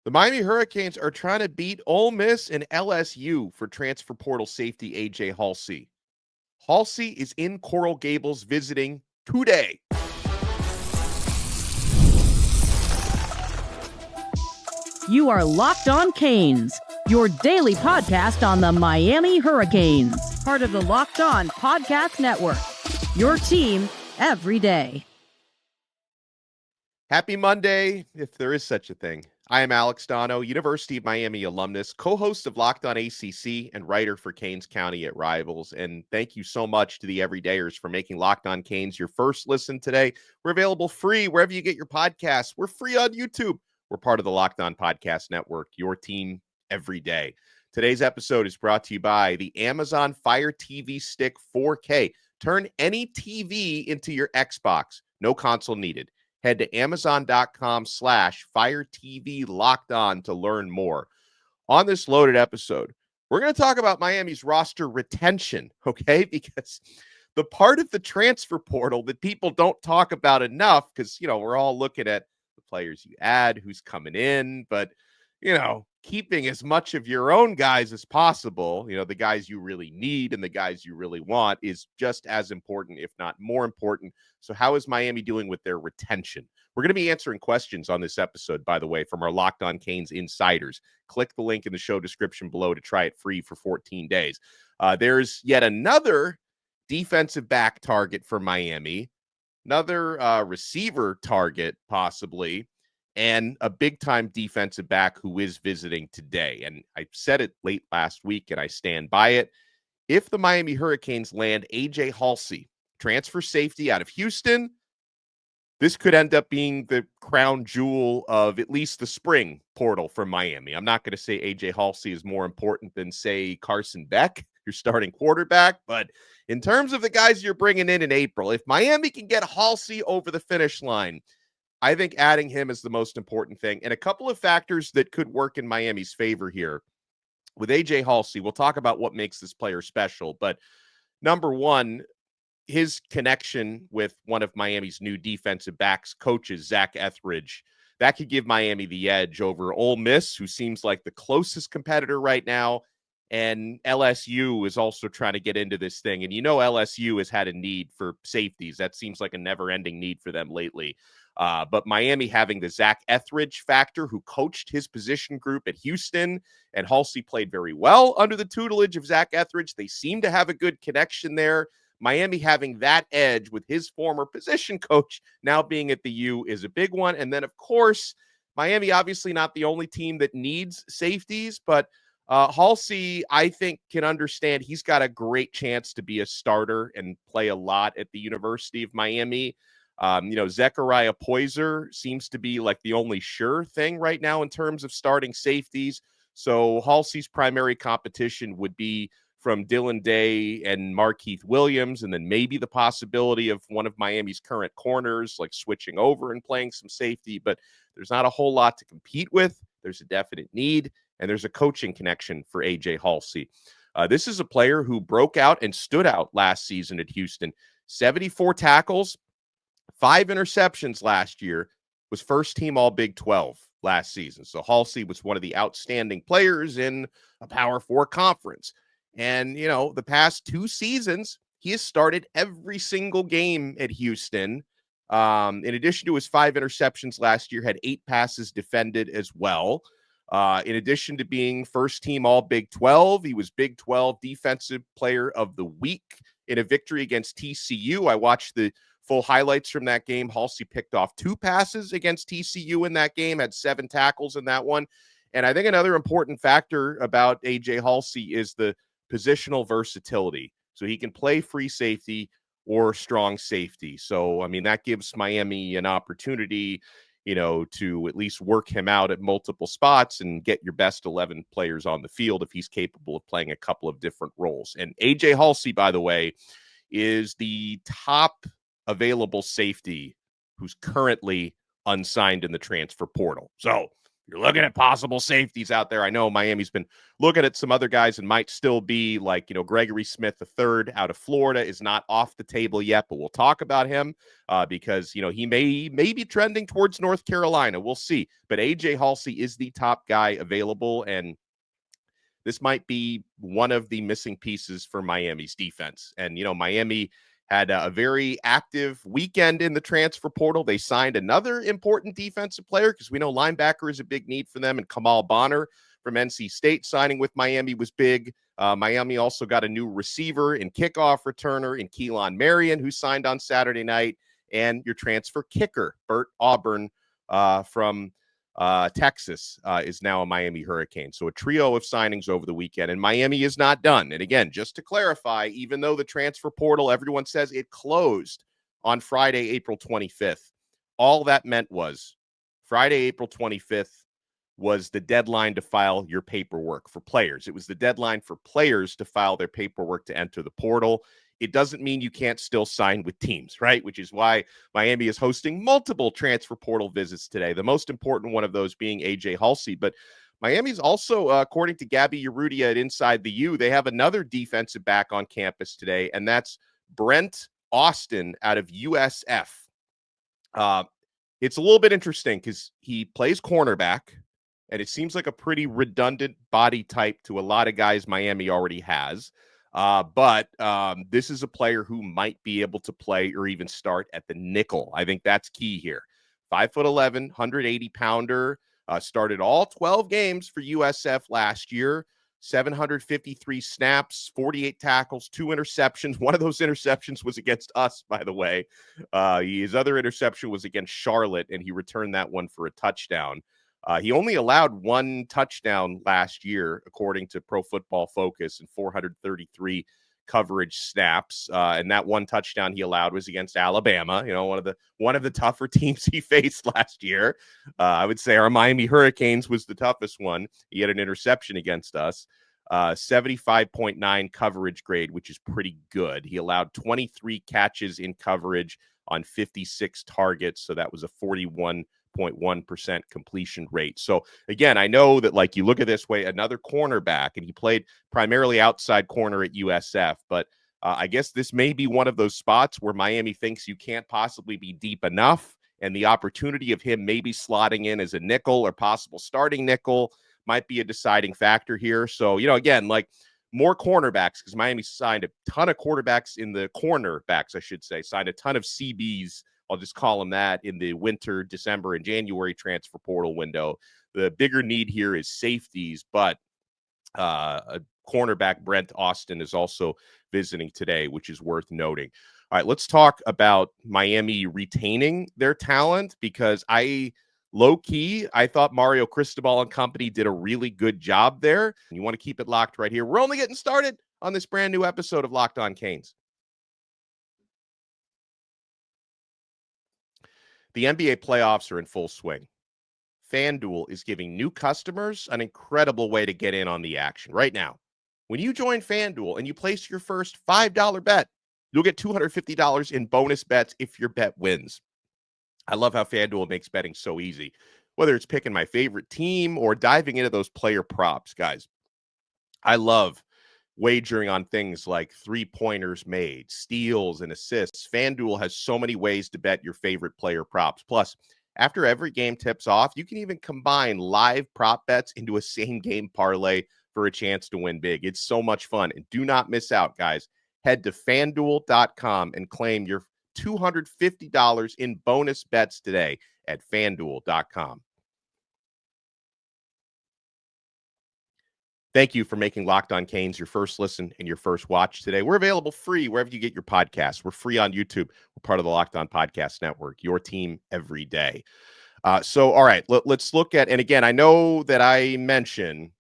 The Miami Hurricanes are trying to beat Ole Miss and LSU for transfer portal safety AJ Haulcy. Haulcy is in Coral Gables visiting today. You are Locked On Canes, your daily podcast on the Miami Hurricanes, part of the Locked On Podcast Network, your team every day. Happy Monday, if there is such a thing. I am Alex Donno, University of Miami alumnus, co-host of Locked On ACC, and writer for Canes County at Rivals. And thank you so much to the everydayers for making Locked On Canes your first listen today. We're available free wherever you get your podcasts. We're free on YouTube. We're part of the Locked On Podcast Network, your team every day. Today's episode is brought to you by the Amazon Fire TV Stick 4K. Turn any TV into your Xbox. No console needed. Head to Amazon.com/Fire TV Locked On to learn more. On this loaded episode, we're going to talk about Miami's roster retention, okay? Because the part of the transfer portal that people don't talk about enough, because, we're all looking at the players you add, who's coming in, but, keeping as much of your own guys as possible, the guys you really need and the guys you really want is just as important, if not more important. So how is Miami doing with their retention? We're going to be answering questions on this episode, by the way, from our Locked On Canes insiders. Click the link in the show description below to try it free for 14 days. There's yet another defensive back target for Miami, another receiver target possibly, and a big-time defensive back who is visiting today. And I said it late last week, and I stand by it. If the Miami Hurricanes land AJ Haulcy, transfer safety out of Houston, this could end up being the crown jewel of at least the spring portal for Miami. I'm not going to say AJ Haulcy is more important than, say, Carson Beck, your starting quarterback. But in terms of the guys you're bringing in April, if Miami can get Haulcy over the finish line, I think adding him is the most important thing. And a couple of factors that could work in Miami's favor here. With AJ Haulcy, we'll talk about what makes this player special. But number one, his connection with one of Miami's new defensive backs coaches, Zac Etheridge, that could give Miami the edge over Ole Miss, who seems like the closest competitor right now. And LSU is also trying to get into this thing. And LSU has had a need for safeties. That seems like a never-ending need for them lately. But Miami having the Zac Etheridge factor, who coached his position group at Houston, and Haulcy played very well under the tutelage of Zac Etheridge. They seem to have a good connection there. Miami having that edge with his former position coach now being at the U is a big one. And then, of course, Miami obviously not the only team that needs safeties, but Haulcy, I think, can understand he's got a great chance to be a starter and play a lot at the University of Miami. Zechariah Poyser seems to be like the only sure thing right now in terms of starting safeties. So Haulcy's primary competition would be from Dylan Day and Markeith Williams, and then maybe the possibility of one of Miami's current corners, like switching over and playing some safety. But there's not a whole lot to compete with. There's a definite need, and there's a coaching connection for AJ Haulcy. This is a player who broke out and stood out last season at Houston. 74 tackles, 5 interceptions last year, was first team all Big 12 last season. So Haulcy was one of the outstanding players in a Power 4 conference. And, the past 2 seasons, he has started every single game at Houston. In addition to his 5 interceptions last year, had 8 passes defended as well. In addition to being first team all Big 12, he was Big 12 Defensive Player of the Week in a victory against TCU. I watched the full highlights from that game. Haulcy picked off 2 passes against TCU in that game, had 7 tackles in that one. And I think another important factor about AJ Haulcy is the positional versatility. So he can play free safety or strong safety. So, that gives Miami an opportunity, to at least work him out at multiple spots and get your best 11 players on the field if he's capable of playing a couple of different roles. And AJ Haulcy, by the way, is the top available safety who's currently unsigned in the transfer portal. So you're looking at possible safeties out there. I know Miami's been looking at some other guys and might still be like, Gregory Smith III out of Florida is not off the table yet, but we'll talk about him because, he may be trending towards North Carolina. We'll see. But AJ Haulcy is the top guy available, and this might be one of the missing pieces for Miami's defense. And, Miami had a very active weekend in the transfer portal. They signed another important defensive player because we know linebacker is a big need for them. And Kamal Bonner from NC State signing with Miami was big. Miami also got a new receiver and kickoff returner in Keelan Marion, who signed on Saturday night. And your transfer kicker, Bert Auburn from Texas is now a Miami Hurricane. So a trio of signings over the weekend, and Miami is not done. And again, just to clarify, even though the transfer portal, everyone says it closed on Friday, April 25th, all that meant was Friday, April 25th was the deadline to file your paperwork for players. It was the deadline for players to file their paperwork to enter the portal. It doesn't mean you can't still sign with teams, right? Which is why Miami is hosting multiple transfer portal visits today. The most important one of those being AJ Haulcy. But Miami's also, according to Gabby Urrutia at Inside the U, they have another defensive back on campus today, and that's Brent Austin out of USF. It's a little bit interesting because he plays cornerback, and it seems like a pretty redundant body type to a lot of guys Miami already has. But this is a player who might be able to play or even start at the nickel. I think that's key here. 5'11", 180-pounder, started all 12 games for USF last year, 753 snaps, 48 tackles, 2 interceptions. One of those interceptions was against us, by the way. His other interception was against Charlotte, and he returned that one for a touchdown. He only allowed 1 touchdown last year, according to Pro Football Focus, and 433 coverage snaps. And that 1 touchdown he allowed was against Alabama, one of the tougher teams he faced last year. I would say our Miami Hurricanes was the toughest one. He had an interception against us. 75.9 coverage grade, which is pretty good. He allowed 23 catches in coverage on 56 targets, so that was a 41.1% completion rate. So again, I know that like you look at this way, another cornerback, and he played primarily outside corner at USF, but I guess this may be one of those spots where Miami thinks you can't possibly be deep enough, and the opportunity of him maybe slotting in as a nickel or possible starting nickel might be a deciding factor here. So, again, like more cornerbacks, because Miami signed a ton of quarterbacks in the cornerbacks, I should say, signed a ton of CBs, I'll just call them that, in the winter, December, and January transfer portal window. The bigger need here is safeties, but a cornerback, Brent Austin, is also visiting today, which is worth noting. All right, let's talk about Miami retaining their talent, because low-key, I thought Mario Cristobal and company did a really good job there. And you want to keep it locked right here. We're only getting started on this brand new episode of Locked On Canes. The NBA playoffs are in full swing. FanDuel is giving new customers an incredible way to get in on the action right now. When you join FanDuel and you place your first $5 bet, you'll get $250 in bonus bets if your bet wins. I love how FanDuel makes betting so easy, whether it's picking my favorite team or diving into those player props, guys. I love wagering on things like 3-pointers made, steals, and assists. FanDuel has so many ways to bet your favorite player props. Plus, after every game tips off, you can even combine live prop bets into a same-game parlay for a chance to win big. It's so much fun. And do not miss out, guys. Head to FanDuel.com and claim your $250 in bonus bets today at FanDuel.com. Thank you for making Locked On Canes your first listen and your first watch today. We're available free wherever you get your podcasts. We're free on YouTube. We're part of the Locked On Podcast Network, your team every day. All right, let's look at, and again, I know that I mentioned,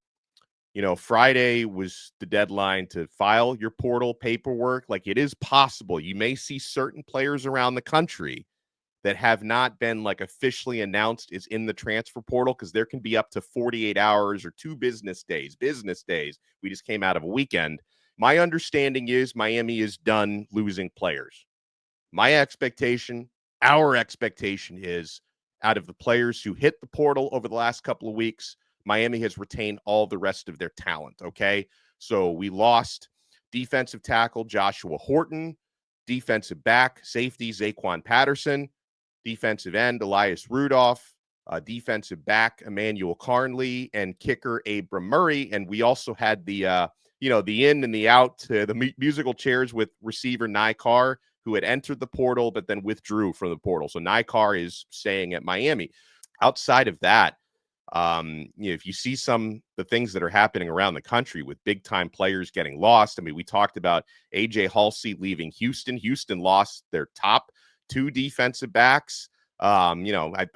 Friday was the deadline to file your portal paperwork. Like, it is possible. You may see certain players around the country that have not been officially announced is in the transfer portal, because there can be up to 48 hours or 2 business days. We just came out of a weekend. My understanding is Miami is done losing players. My expectation, our expectation is out of the players who hit the portal over the last couple of weeks, Miami has retained all the rest of their talent, okay? So we lost defensive tackle Joshua Horton, defensive back safety Zaquan Patterson, defensive end Elias Rudolph, defensive back Emmanuel Carnley, and kicker Abram Murray. And we also had the the in and the out, the musical chairs with receiver Nye Carr, who had entered the portal but then withdrew from the portal. So Nye Carr is staying at Miami. Outside of that, if you see the things that are happening around the country with big time players getting lost. I mean, we talked about AJ Haulcy leaving Houston. Houston lost their top 2 defensive backs. I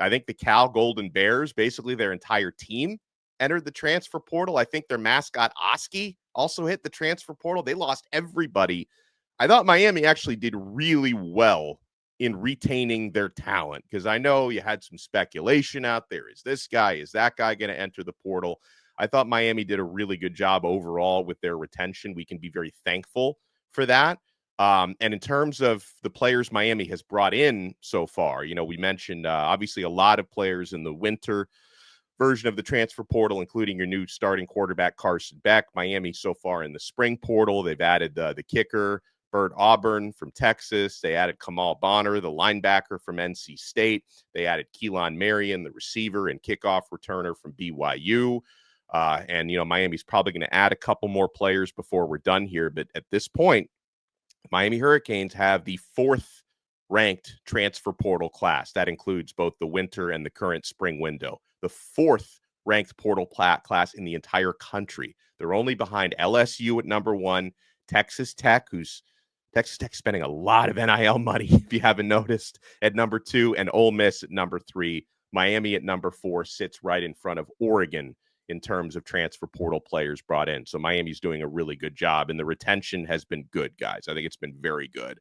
think the Cal Golden Bears, basically their entire team, entered the transfer portal. I think their mascot Oski also hit the transfer portal. They lost everybody. I thought Miami actually did really well in retaining their talent, because I know you had some speculation out there. Is this guy, is that guy going to enter the portal? I thought Miami did a really good job overall with their retention. We can be very thankful for that. And in terms of the players Miami has brought in so far, we mentioned obviously a lot of players in the winter version of the transfer portal, including your new starting quarterback, Carson Beck. Miami so far in the spring portal, they've added the kicker, Bert Auburn from Texas. They added Kamal Bonner, the linebacker from NC State. They added Keelan Marion, the receiver and kickoff returner from BYU. And Miami's probably going to add a couple more players before we're done here. But at this point, Miami Hurricanes have the 4th ranked transfer portal class. That includes both the winter and the current spring window. The 4th ranked portal class in the entire country. They're only behind LSU at number 1, Texas Tech spending a lot of NIL money, if you haven't noticed, at number 2, and Ole Miss at number 3. Miami at number 4 sits right in front of Oregon in terms of transfer portal players brought in. So Miami's doing a really good job, and the retention has been good, guys. I think it's been very good.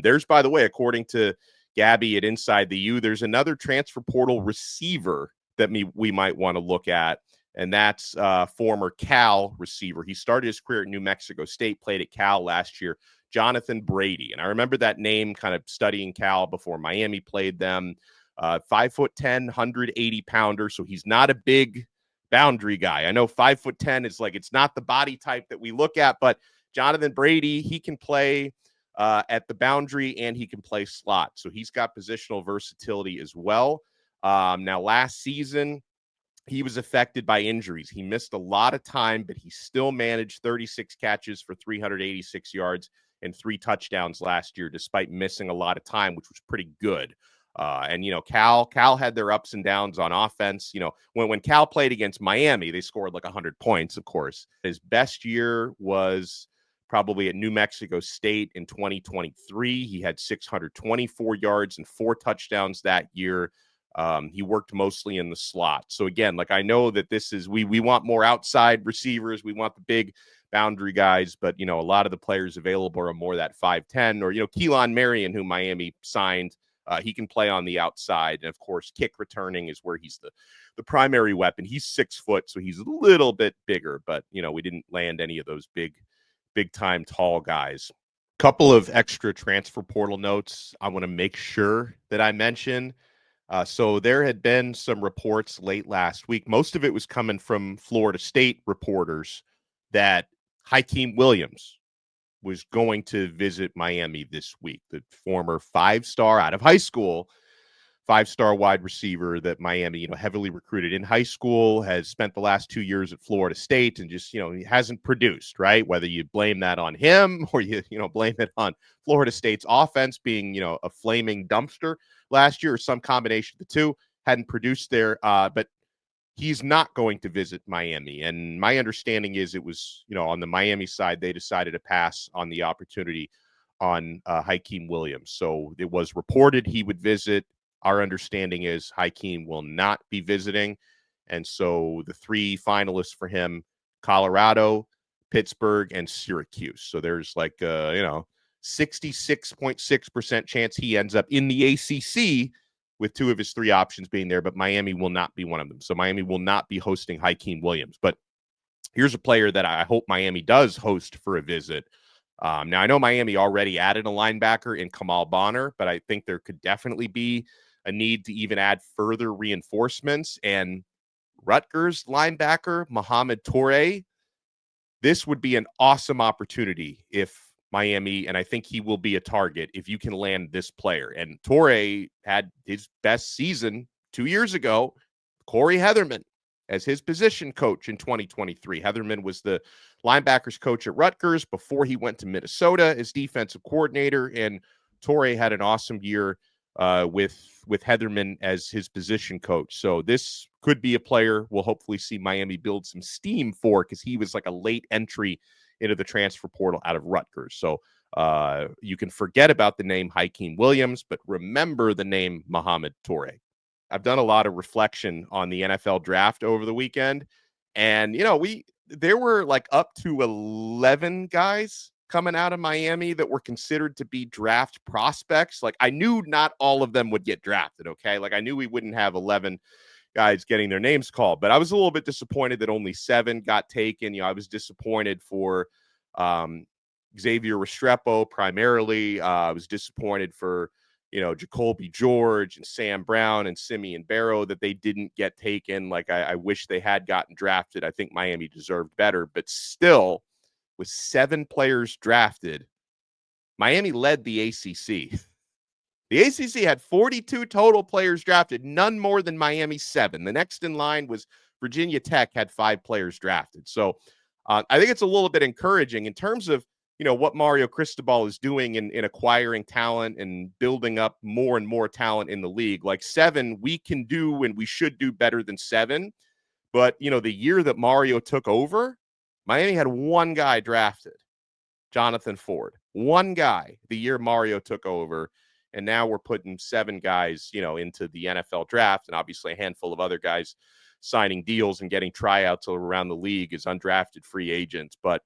There's, by the way, according to Gabby at Inside the U, there's another transfer portal receiver that we might want to look at, and that's former Cal receiver. He started his career at New Mexico State, played at Cal last year, Jonathan Brady. And I remember that name kind of studying Cal before Miami played them. 5'10", 180-pounder, so he's not a big boundary guy. I know 5'10" is it's not the body type that we look at, but Jonathan Brady, he can play at the boundary and he can play slot. So he's got positional versatility as well. Now, last season, he was affected by injuries. He missed a lot of time, but he still managed 36 catches for 386 yards and 3 touchdowns last year, despite missing a lot of time, which was pretty good. And Cal had their ups and downs on offense. When Cal played against Miami, they scored 100 points, of course. His best year was probably at New Mexico State in 2023. He had 624 yards and 4 touchdowns that year. He worked mostly in the slot. So again, I know that this is, we want more outside receivers. We want the big boundary guys, but a lot of the players available are more that 5'10", or, Keelan Marion, who Miami signed. He can play on the outside. And of course, kick returning is where he's the primary weapon. He's 6 foot, so he's a little bit bigger, but we didn't land any of those big time tall guys. Couple of extra transfer portal notes I want to make sure that I mention. So there had been some reports late last week. Most of it was coming from Florida State reporters that Hakeem Williams was going to visit Miami this week. The former 5-star out of high school, 5-star wide receiver that Miami, heavily recruited in high school, has spent the last 2 years at Florida State and just, he hasn't produced, right? Whether you blame that on him or you blame it on Florida State's offense being, a flaming dumpster last year, or some combination of the two, hadn't produced there. But he's not going to visit Miami. And my understanding is it was, on the Miami side, they decided to pass on the opportunity on Hakeem Williams. So it was reported he would visit. Our understanding is Hakeem will not be visiting. And so the 3 finalists for him, Colorado, Pittsburgh, and Syracuse. So there's 66.6% chance he ends up in the ACC, with 2 of his 3 options being there, but Miami will not be one of them. So Miami will not be hosting Hakeem Williams. But here's a player that I hope Miami does host for a visit. Now, I know Miami already added a linebacker in Kamal Bonner, but I think there could definitely be a need to even add further reinforcements. And Rutgers linebacker Mohamed Toure, this would be an awesome opportunity if Miami, and I think he will be a target if you can land this player. And Toure had his best season 2 years ago, Corey Heatherman as his position coach in 2023. Heatherman was the linebackers coach at Rutgers before he went to Minnesota as defensive coordinator, and Toure had an awesome year with Heatherman as his position coach. So this could be a player we'll hopefully see Miami build some steam for, because he was like a late entry into the transfer portal out of Rutgers. So you can forget about the name Hakeem Williams, but remember the name Mohamed Toure. I've done a lot of reflection on the NFL draft over the weekend, and there were like up to 11 guys coming out of Miami that were considered to be draft prospects. Like, I knew not all of them would get drafted, okay? Like, I knew we wouldn't have 11 guys getting their names called, but I was a little bit disappointed that only 7 got taken. I was disappointed for Xavier Restrepo primarily. I was disappointed for, Jacoby George and Sam Brown and Simeon Barrow that they didn't get taken. Like, I wish they had gotten drafted. I think Miami deserved better, but still, with 7 players drafted, Miami led the ACC. The ACC had 42 total players drafted, none more than Miami's 7. The next in line was Virginia Tech, had 5 players drafted. So I think it's a little bit encouraging in terms of, what Mario Cristobal is doing in acquiring talent and building up more and more talent in the league. Like 7, we can do and we should do better than 7. But, the year that Mario took over, Miami had 1 guy drafted, Jonathan Ford. 1 guy the year Mario took over. And now we're putting 7 guys, into the NFL draft, and obviously a handful of other guys signing deals and getting tryouts around the league as undrafted free agents. But,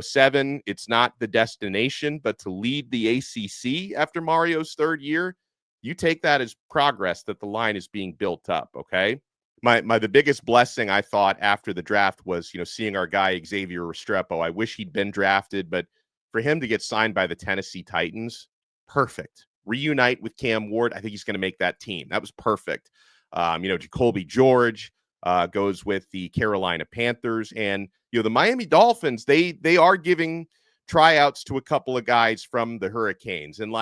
7, it's not the destination, but to lead the ACC after Mario's 3rd year, you take that as progress that the line is being built up, okay? The biggest blessing I thought after the draft was, seeing our guy Xavier Restrepo. I wish he'd been drafted, but for him to get signed by the Tennessee Titans, perfect. Reunite with Cam Ward. I think he's going to make that team. That was perfect. Jacoby George goes with the Carolina Panthers, and the Miami Dolphins. They are giving tryouts to a couple of guys from the Hurricanes, and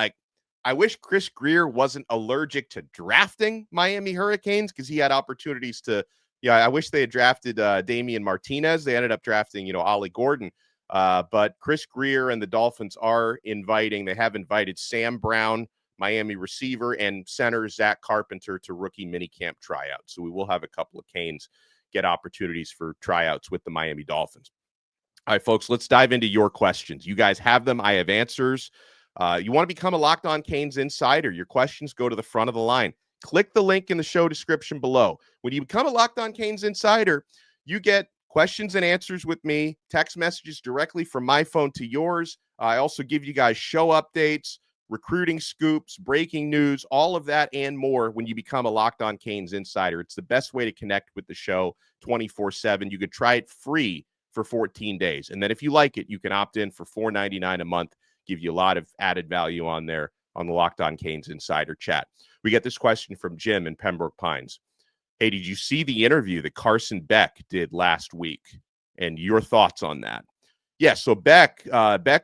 I wish Chris Grier wasn't allergic to drafting Miami Hurricanes, because he had opportunities to. I wish they had drafted Damian Martinez. They ended up drafting Ollie Gordon. But Chris Grier and the Dolphins are they have invited Sam Brown, Miami receiver, and center Zach Carpenter to rookie minicamp tryouts. So we will have a couple of Canes get opportunities for tryouts with the Miami Dolphins. All right, folks, let's dive into your questions. You guys have them. I have answers. You want to become a Locked On Canes insider? Your questions go to the front of the line. Click the link in the show description below. When you become a Locked On Canes insider, you get questions and answers with me, text messages directly from my phone to yours. I also give you guys show updates, recruiting scoops, breaking news, all of that and more when you become a Locked On Canes insider. It's the best way to connect with the show 24/7. You could try it free for 14 days. And then if you like it, you can opt in for $4.99 a month. Give you a lot of added value on there on the Locked On Canes insider chat. We get this question from Jim in Pembroke Pines. Hey, did you see the interview that Carson Beck did last week? And your thoughts on that? Yeah, so Beck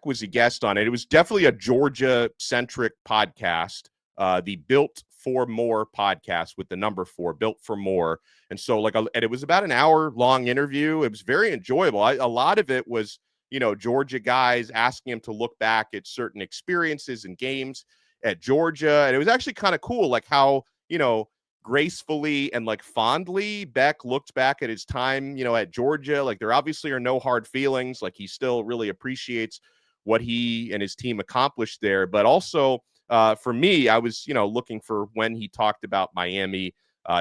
was a guest on it. It was definitely a Georgia-centric podcast, the Built for More podcast with the number 4, Built for More. And so, and it was about an hour-long interview. It was very enjoyable. A lot of it was, Georgia guys asking him to look back at certain experiences and games at Georgia. And it was actually kind of cool, how, gracefully and fondly Beck looked back at his time, at Georgia. There obviously are no hard feelings. He still really appreciates what he and his team accomplished there. But also for me, I was, looking for when he talked about Miami.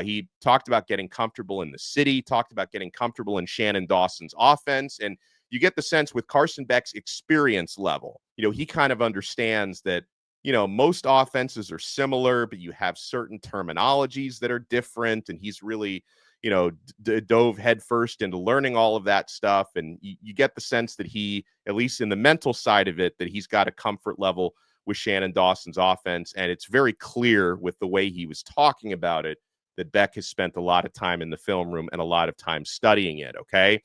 He talked about getting comfortable in the city, talked about getting comfortable in Shannon Dawson's offense. And you get the sense with Carson Beck's experience level, he kind of understands that, most offenses are similar, but you have certain terminologies that are different. And he's really, dove headfirst into learning all of that stuff. And you get the sense that he, at least in the mental side of it, that he's got a comfort level with Shannon Dawson's offense. And it's very clear with the way he was talking about it that Beck has spent a lot of time in the film room and a lot of time studying it. Okay.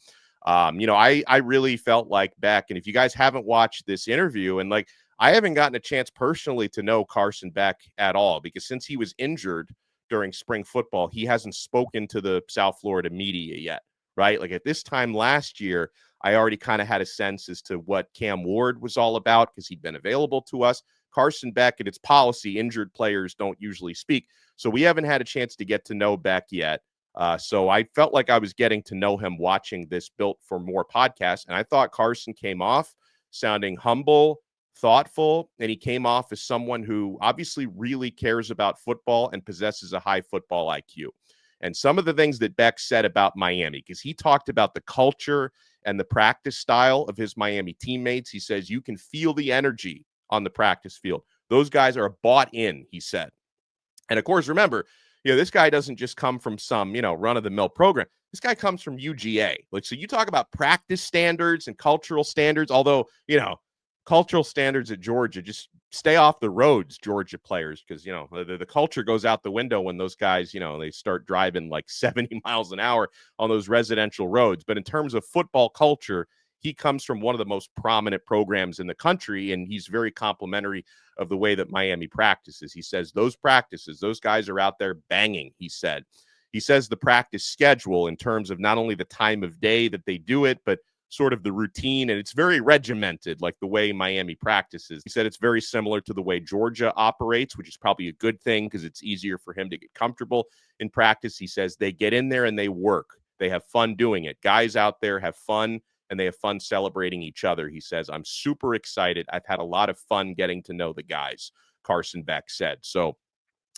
I really felt like Beck, and if you guys haven't watched this interview, and like, I haven't gotten a chance personally to know Carson Beck at all, because since he was injured during spring football, he hasn't spoken to the South Florida media yet, right? Like at this time last year, I already kind of had a sense as to what Cam Ward was all about because he'd been available to us. Carson Beck, and its policy, injured players don't usually speak. So we haven't had a chance to get to know Beck yet. So I felt like I was getting to know him watching this Built for More podcast. And I thought Carson came off sounding humble, thoughtful, and he came off as someone who obviously really cares about football and possesses a high football IQ. And some of the things that Beck said about Miami, because he talked about the culture and the practice style of his Miami teammates. He says you can feel the energy on the practice field. Those guys are bought in, he said. And of course, remember, this guy doesn't just come from some, run-of-the-mill program. This guy comes from UGA. Like, so you talk about practice standards and cultural standards, although, cultural standards at Georgia, just stay off the roads, Georgia players, because, the culture goes out the window when those guys, they start driving like 70 miles an hour on those residential roads. But in terms of football culture, he comes from one of the most prominent programs in the country, and he's very complimentary of the way that Miami practices. He says those practices, those guys are out there banging, he said. He says the practice schedule in terms of not only the time of day that they do it, but sort of the routine, and it's very regimented, like the way Miami practices. He said it's very similar to the way Georgia operates, which is probably a good thing because it's easier for him to get comfortable in practice. He says they get in there and they work. They have fun doing it. Guys out there have fun, and they have fun celebrating each other. He says, I'm super excited. I've had a lot of fun getting to know the guys, Carson Beck said. So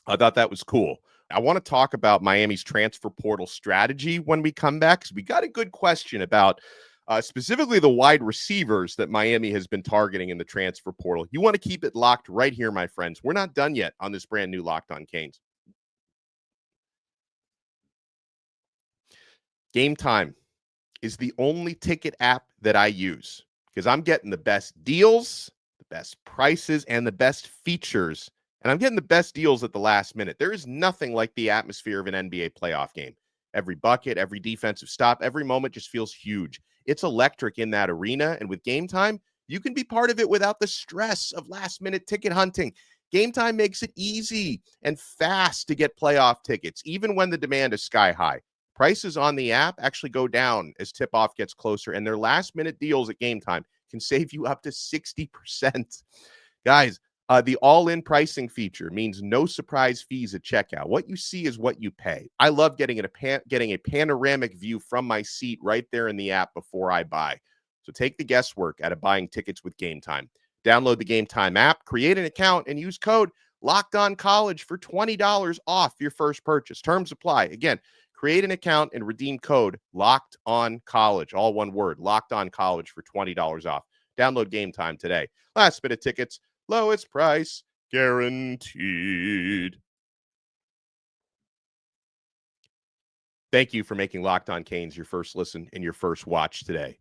I thought that was cool. I want to talk about Miami's transfer portal strategy when we come back, because we got a good question about specifically the wide receivers that Miami has been targeting in the transfer portal. You want to keep it locked right here, my friends. We're not done yet on this brand new Locked On Canes. Game Time is the only ticket app that I use because I'm getting the best deals, the best prices, and the best features. And I'm getting the best deals at the last minute. There is nothing like the atmosphere of an NBA playoff game. Every bucket, every defensive stop, every moment just feels huge. It's electric in that arena. And with Game Time, you can be part of it without the stress of last-minute ticket hunting. Game Time makes it easy and fast to get playoff tickets, even when the demand is sky high. Prices on the app actually go down as tip-off gets closer, and their last-minute deals at Game Time can save you up to 60%. Guys, the all-in pricing feature means no surprise fees at checkout. What you see is what you pay. I love getting a panoramic view from my seat right there in the app before I buy. So take the guesswork out of buying tickets with Game Time. Download the Game Time app, create an account, and use code LOCKEDONCollege for $20 off your first purchase. Terms apply. Again, create an account and redeem code LOCKEDONCollege, all one word, LOCKEDONCollege for $20 off. Download Game Time today. Last minute tickets, lowest price guaranteed. Thank you for making Locked On Canes your first listen and your first watch today.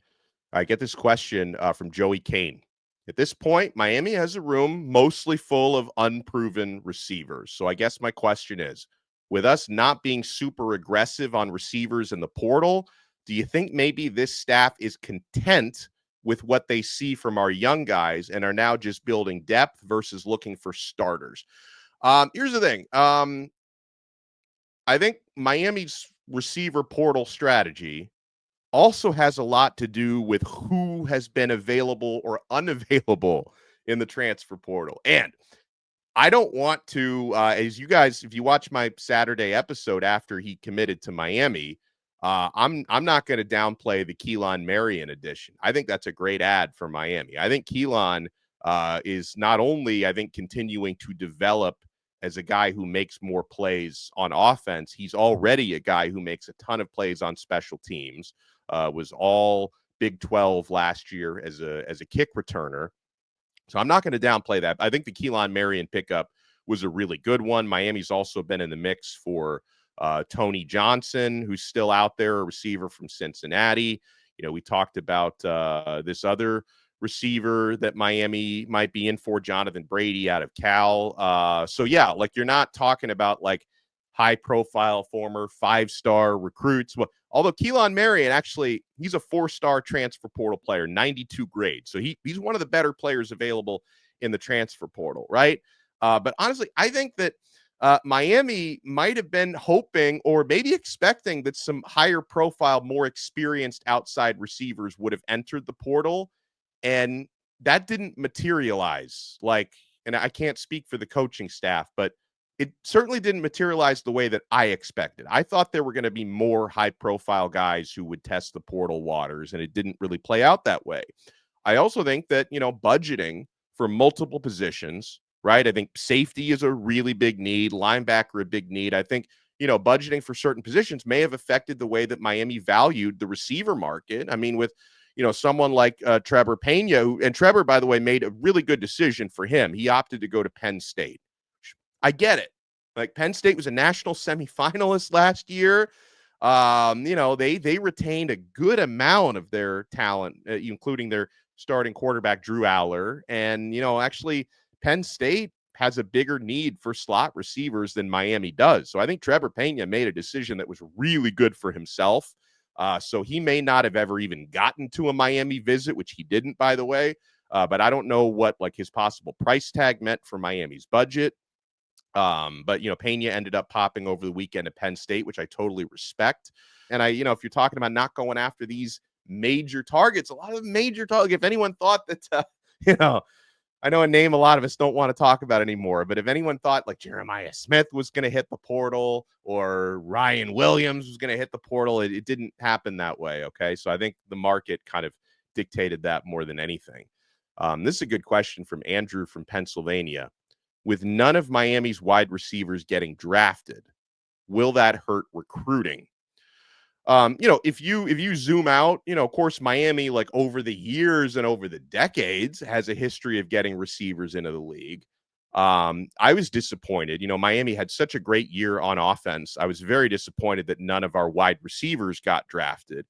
I get this question from Joey Kane. At this point, Miami has a room mostly full of unproven receivers. So I guess my question is, with us not being super aggressive on receivers in the portal, do you think maybe this staff is content with what they see from our young guys and are now just building depth versus looking for starters? Here's the thing. I think Miami's receiver portal strategy also has a lot to do with who has been available or unavailable in the transfer portal. And I don't want to, as you guys, if you watch my Saturday episode after he committed to Miami, I'm not going to downplay the Keelan Marion edition. I think that's a great ad for Miami. I think Keelan is not only, I think, continuing to develop as a guy who makes more plays on offense, he's already a guy who makes a ton of plays on special teams. Was all Big 12 last year as a kick returner. So I'm not going to downplay that. I think the Keelan Marion pickup was a really good one. Miami's also been in the mix for Tony Johnson, who's still out there, a receiver from Cincinnati. We talked about this other receiver that Miami might be in for, Jonathan Brady out of Cal. So yeah, like you're not talking about like high profile former 5-star recruits. Well, although Keelan Marion, actually, he's a 4-star transfer portal player, 92 grade. So he's one of the better players available in the transfer portal, right? But honestly, I think that Miami might have been hoping or maybe expecting that some higher profile, more experienced outside receivers would have entered the portal. And that didn't materialize. And I can't speak for the coaching staff, but it certainly didn't materialize the way that I expected. I thought there were going to be more high-profile guys who would test the portal waters, and it didn't really play out that way. I also think that, budgeting for multiple positions, right? I think safety is a really big need, linebacker a big need. I think, budgeting for certain positions may have affected the way that Miami valued the receiver market. I mean, with someone like Trevor Pena, and Trevor, by the way, made a really good decision for him. He opted to go to Penn State. I get it. Like Penn State was a national semifinalist last year. They retained a good amount of their talent, including their starting quarterback, Drew Aller. And, actually Penn State has a bigger need for slot receivers than Miami does. So I think Trevor Pena made a decision that was really good for himself. So he may not have ever even gotten to a Miami visit, which he didn't, by the way. But I don't know what like his possible price tag meant for Miami's budget. But Pena ended up popping over the weekend at Penn State, which I totally respect. And if you're talking about not going after these major targets, a lot of major targets, if anyone thought that, I know a name a lot of us don't want to talk about anymore, but if anyone thought like Jeremiah Smith was going to hit the portal or Ryan Williams was going to hit the portal, it didn't happen that way. Okay. So I think the market kind of dictated that more than anything. This is a good question from Andrew from Pennsylvania. With none of Miami's wide receivers getting drafted, will that hurt recruiting? If you zoom out, of course, Miami, like over the years and over the decades, has a history of getting receivers into the league. I was disappointed. Miami had such a great year on offense. I was very disappointed that none of our wide receivers got drafted.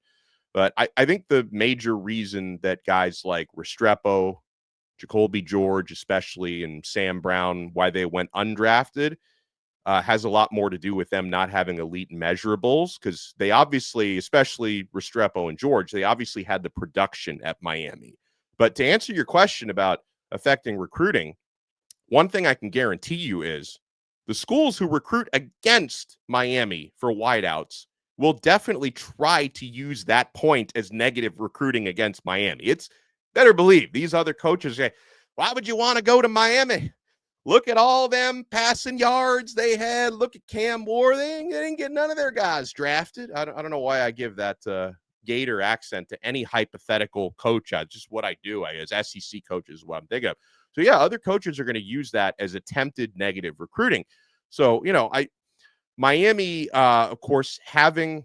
But I think the major reason that guys like Restrepo, Jacoby George, especially, and Sam Brown, why they went undrafted, has a lot more to do with them not having elite measurables, because they obviously, especially Restrepo and George, they obviously had the production at Miami. But to answer your question about affecting recruiting, one thing I can guarantee you is the schools who recruit against Miami for wideouts will definitely try to use that point as negative recruiting against Miami. It's better believe these other coaches say, why would you want to go to Miami? Look at all them passing yards they had. Look at Cam Ward. They didn't get none of their guys drafted. I don't know why I give that Gator accent to any hypothetical coach. Just what I do. As SEC coaches is what I'm thinking of. So, yeah, other coaches are going to use that as attempted negative recruiting. So, Miami, of course, having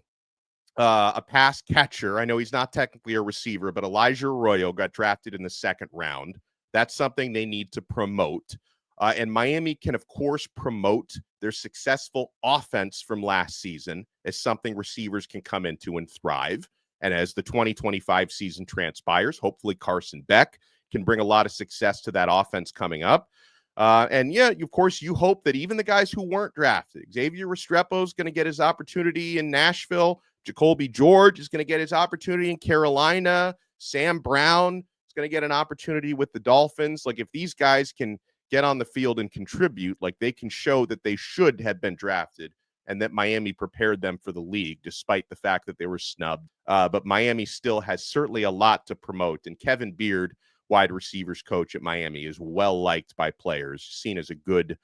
a pass catcher. I know he's not technically a receiver, but Elijah Arroyo got drafted in the second round. That's something they need to promote. And Miami can, of course, promote their successful offense from last season as something receivers can come into and thrive. And as the 2025 season transpires, hopefully Carson Beck can bring a lot of success to that offense coming up. And yeah, of course, you hope that even the guys who weren't drafted, Xavier Restrepo is going to get his opportunity in Nashville. Jacoby George is going to get his opportunity in Carolina. Sam Brown is going to get an opportunity with the Dolphins. Like, if these guys can get on the field and contribute, like, they can show that they should have been drafted and that Miami prepared them for the league, despite the fact that they were snubbed. But Miami still has certainly a lot to promote. And Kevin Beard, wide receivers coach at Miami, is well liked by players, seen as a good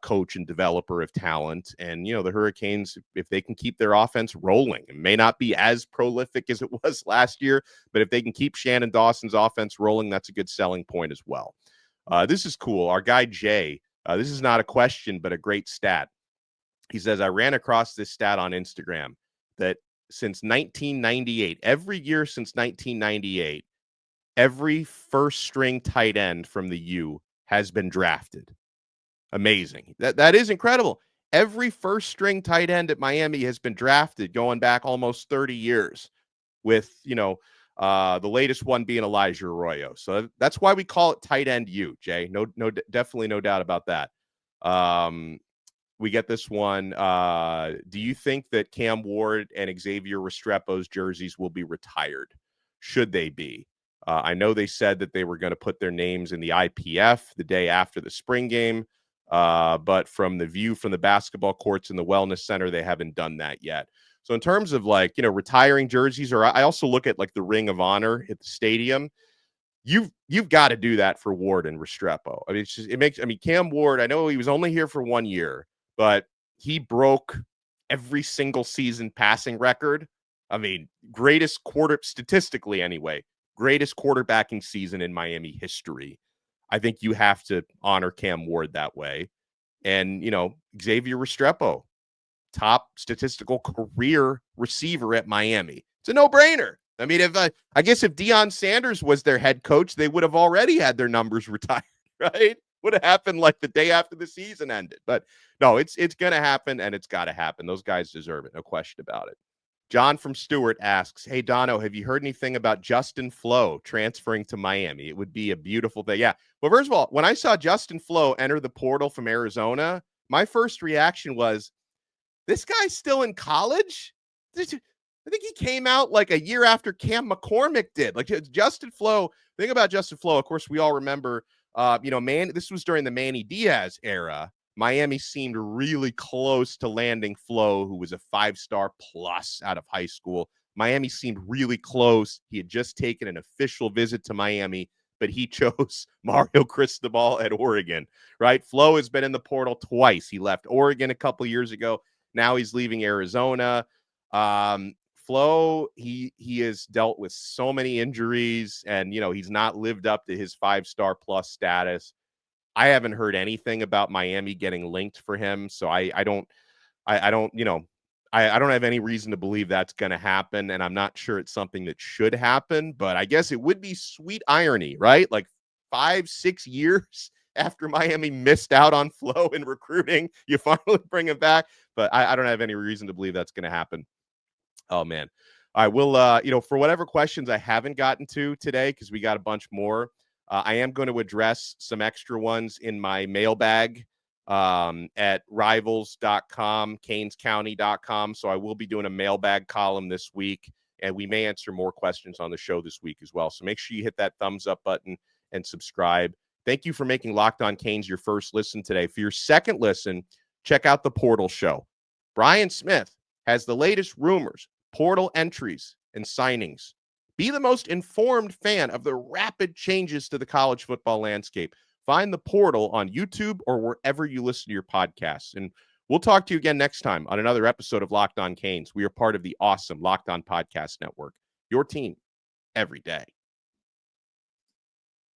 coach and developer of talent. And, the Hurricanes, if they can keep their offense rolling, it may not be as prolific as it was last year, but if they can keep Shannon Dawson's offense rolling, that's a good selling point as well. This is cool. Our guy, Jay, this is not a question, but a great stat. He says, I ran across this stat on Instagram that since 1998, every year since 1998, every first string tight end from the U has been drafted. Amazing. That is incredible. Every first string tight end at Miami has been drafted going back almost 30 years with, The latest one being Elijah Arroyo. So that's why we call it tight end U, Jay. Definitely no doubt about that. We get this one. Do you think that Cam Ward and Xavier Restrepo's jerseys will be retired? Should they be? I know they said that they were going to put their names in the IPF the day after the spring game, but from the view from the basketball courts and the wellness center, they haven't done that yet. So in terms of retiring jerseys, or I also look at like the Ring of Honor at the stadium. You've got to do that for Ward and Restrepo. I mean, Cam Ward, I know he was only here for 1 year, but he broke every single season passing record. I mean, statistically anyway, greatest quarterbacking season in Miami history. I think you have to honor Cam Ward that way. And, Xavier Restrepo, top statistical career receiver at Miami. It's a no-brainer. I mean, I guess if Deion Sanders was their head coach, they would have already had their numbers retired, right? Would have happened like the day after the season ended. But no, it's going to happen, and it's got to happen. Those guys deserve it. No question about it. John from Stewart asks, hey, Donno, have you heard anything about Justin Flo transferring to Miami? It would be a beautiful thing. Yeah. Well, first of all, when I saw Justin Flo enter the portal from Arizona, my first reaction was, this guy's still in college? I think he came out like a year after Cam McCormick did. Like Justin Flo, the thing about Justin Flo, of course, we all remember, this was during the Manny Diaz era. Miami seemed really close to landing Flo, who was a 5-star plus out of high school. Miami seemed really close. He had just taken an official visit to Miami, but he chose Mario Cristobal at Oregon, right? Flo has been in the portal twice. He left Oregon a couple years ago. Now he's leaving Arizona. Flo, he has dealt with so many injuries, and he's not lived up to his 5-star plus status. I haven't heard anything about Miami getting linked for him, so I don't have any reason to believe that's going to happen, and I'm not sure it's something that should happen. But I guess it would be sweet irony, right? Like 5-6 years after Miami missed out on Flo in recruiting, you finally bring him back. But I don't have any reason to believe that's going to happen. Oh, man. All right. We'll, for whatever questions I haven't gotten to today, because we got a bunch more, I am going to address some extra ones in my mailbag at rivals.com, canescounty.com. So I will be doing a mailbag column this week, and we may answer more questions on the show this week as well. So make sure you hit that thumbs up button and subscribe. Thank you for making Locked On Canes your first listen today. For your second listen, check out the Portal Show. Brian Smith has the latest rumors, portal entries, and signings. Be the most informed fan of the rapid changes to the college football landscape. Find the Portal on YouTube or wherever you listen to your podcasts. And we'll talk to you again next time on another episode of Locked On Canes. We are part of the awesome Locked On Podcast Network, your team every day.